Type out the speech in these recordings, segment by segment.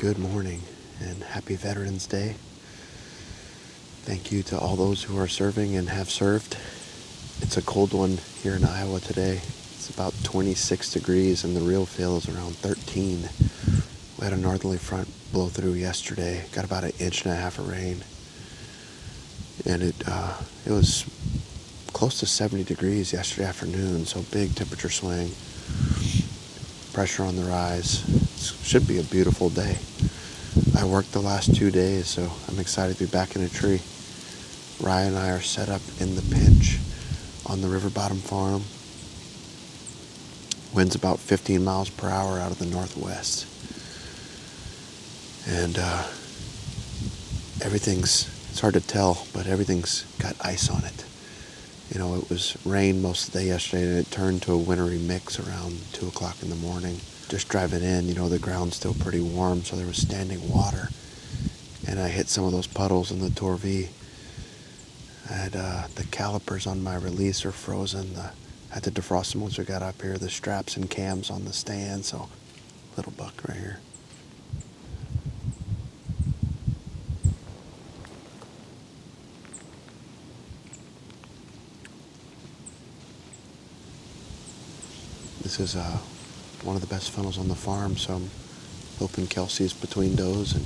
good morning and happy Veterans Day. Thank you to all those who are serving and have served. It's a cold one here in Iowa today. It's about 26 degrees and the real feel is around 13. We had a northerly front blow through yesterday, got about 1.5 inches of rain. And it was close to 70 degrees yesterday afternoon, so big temperature swing. Pressure on the rise. It should be a beautiful day. I worked the last 2 days, so I'm excited to be back in a tree. Ryan and I are set up in the pinch on the River Bottom Farm. Wind's about 15 miles per hour out of the northwest. And it's hard to tell, but everything's got ice on it. You know, it was rain most of the day yesterday, and it turned to a wintry mix around 2 o'clock in the morning. Just driving in, the ground's still pretty warm, so there was standing water. And I hit some of those puddles in the Tour V. I had the calipers on my release are frozen. I had to defrost them once we got up here. The straps and cams on the stand, so little buck right here. This is one of the best funnels on the farm, so I'm hoping Kelsey's between does and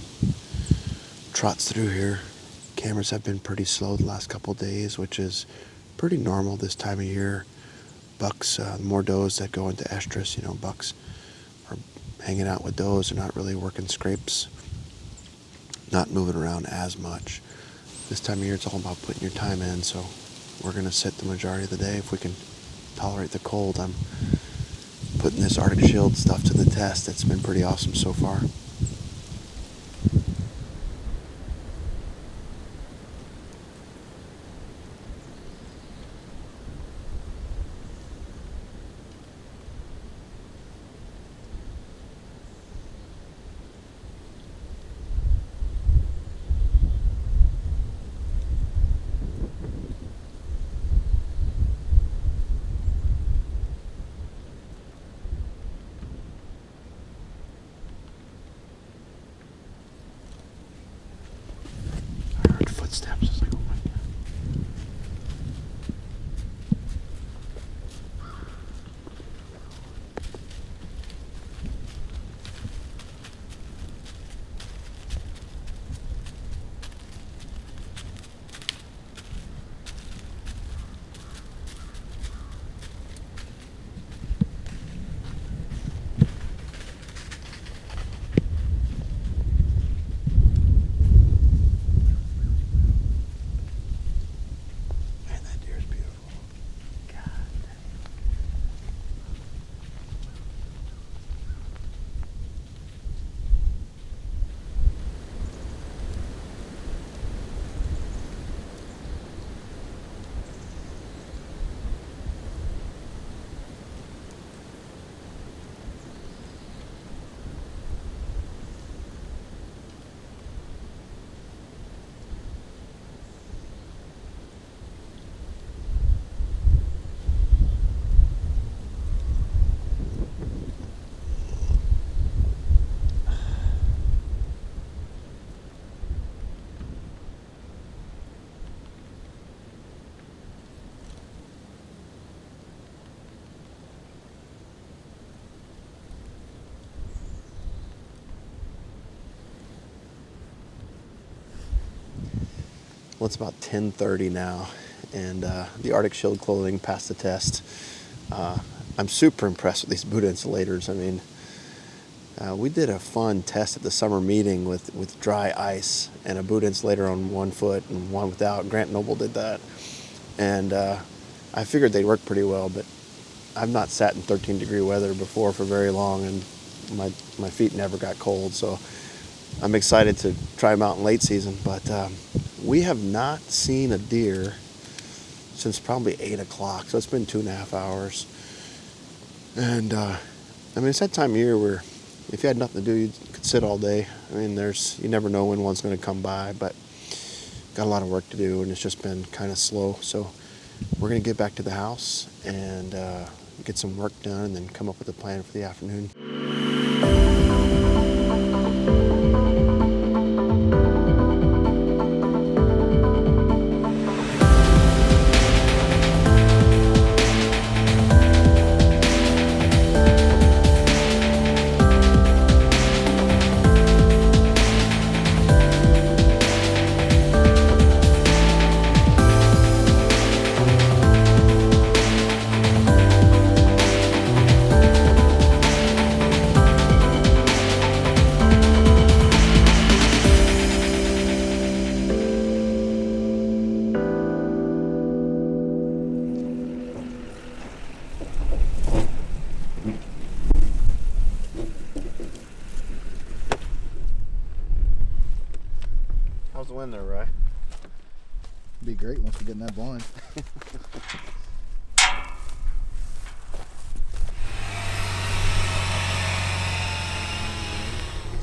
trots through here. Cameras have been pretty slow the last couple of days, which is pretty normal this time of year. Bucks, more does that go into estrus, bucks are hanging out with does. They're not really working scrapes, not moving around as much. This time of year, it's all about putting your time in, so we're going to sit the majority of the day if we can tolerate the cold. I'm putting this Arctic Shield stuff to the test. It's been pretty awesome so far. Footsteps. I was like, oh my God. Man, that deer is beautiful. God. Well, it's about 10:30 now, and the Arctic Shield clothing passed the test. I'm super impressed with these boot insulators. I mean, we did a fun test at the summer meeting with dry ice and a boot insulator on one foot and one without. Grant Noble did that, and I figured they'd work pretty well, but I've not sat in 13-degree weather before for very long, and my feet never got cold, so I'm excited to try them out in late season. But we have not seen a deer since probably 8 o'clock, so it's been 2.5 hours. And it's that time of year where if you had nothing to do, you could sit all day. I mean, you never know when one's going to come by, but got a lot of work to do, and it's just been kind of slow. So we're going to get back to the house and get some work done and then come up with a plan for the afternoon. win there, right? It'd be great once we get in that blind.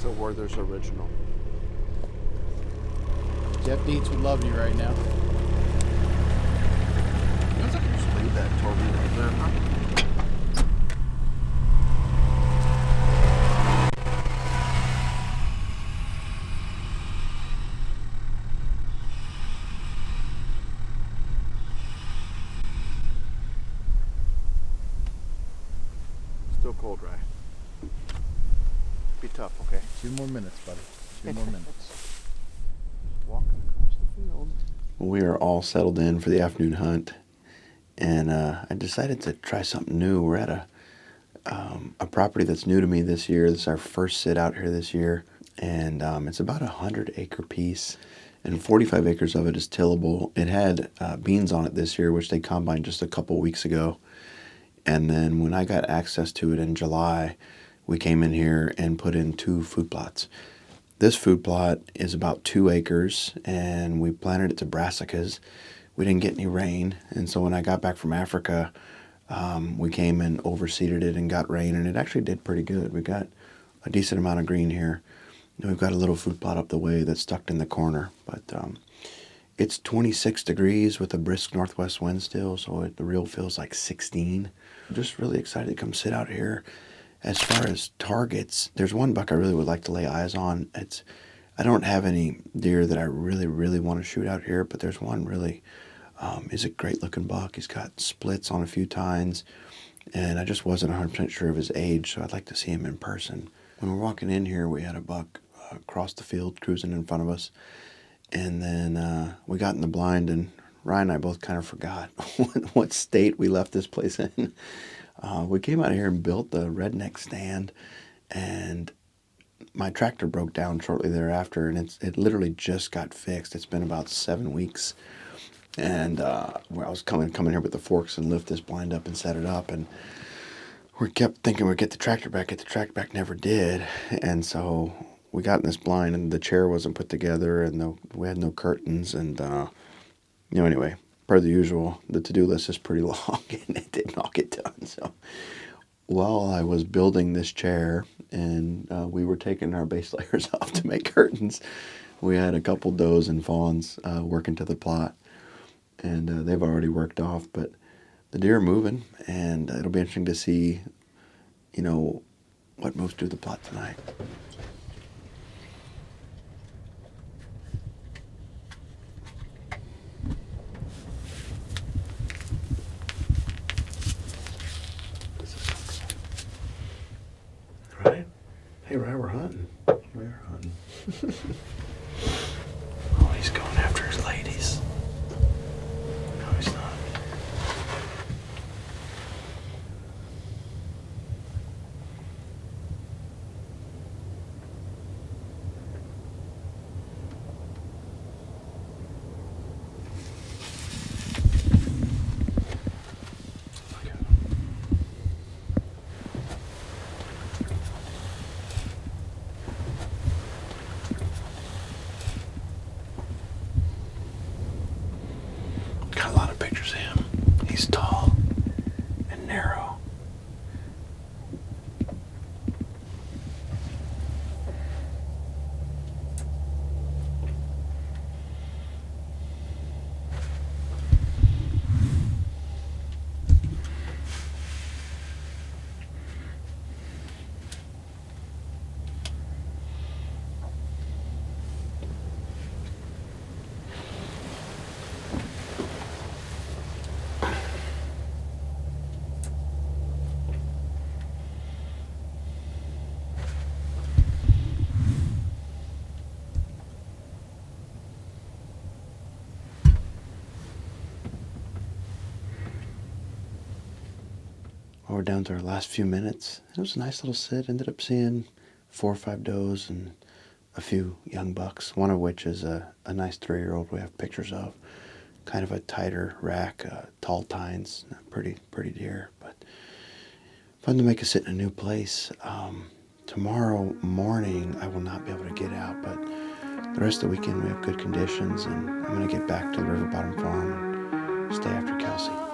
So Werther's original. Jeff Dietz would love you right now. Looks like you just leave that torpedo right there, huh? Still cold, right? Be tough, okay? 2 more minutes, buddy. 2 more minutes. Walking across the field. We are all settled in for the afternoon hunt, and I decided to try something new. We're at a property that's new to me this year. This is our first sit out here this year, and it's about 100-acre piece, and 45 acres of it is tillable. It had beans on it this year, which they combined just a couple weeks ago, and then when I got access to it in July, we came in here and put in 2 food plots. This food plot is about 2 acres, and we planted it to brassicas. We didn't get any rain, and so when I got back from Africa, we came and overseeded it and got rain, and it actually did pretty good. We got a decent amount of green here. And we've got a little food plot up the way that's tucked in the corner, but it's 26 degrees with a brisk northwest wind still, so the reel feels like 16. I'm just really excited to come sit out here. As far as targets, there's one buck I really would like to lay eyes on. I don't have any deer that I really, really want to shoot out here, but there's one really, is a great looking buck. He's got splits on a few tines, and I just wasn't 100% sure of his age, so I'd like to see him in person. When we're walking in here, we had a buck across the field cruising in front of us, and then we got in the blind, and Ryan and I both kind of forgot what state we left this place in. We came out here and built the redneck stand, and my tractor broke down shortly thereafter, and it literally just got fixed. It's been about 7 weeks, and where I was coming here with the forks and lift this blind up and set it up, and we kept thinking we'd get the tractor back, never did, and so we got in this blind, and the chair wasn't put together, and we had no curtains, and anyway. Per the usual, the to-do list is pretty long, and it did not get done. So while I was building this chair and we were taking our base layers off to make curtains, we had a couple does and fawns working to the plot, and they've already worked off, but the deer are moving, and it'll be interesting to see, what moves through the plot tonight. Right? Hey, Ryan, we're hunting. We are hunting. Oh, he's going after his ladies. No, he's not. Got a lot of pictures of him. He's tall and narrow. Well, we're down to our last few minutes. It was a nice little sit. Ended up seeing 4 or 5 does and a few young bucks, one of which is a nice 3-year-old we have pictures of. Kind of a tighter rack, tall tines, pretty deer, but fun to make a sit in a new place. Tomorrow morning I will not be able to get out, but the rest of the weekend we have good conditions, and I'm going to get back to the River Bottom Farm and stay after Kelsey.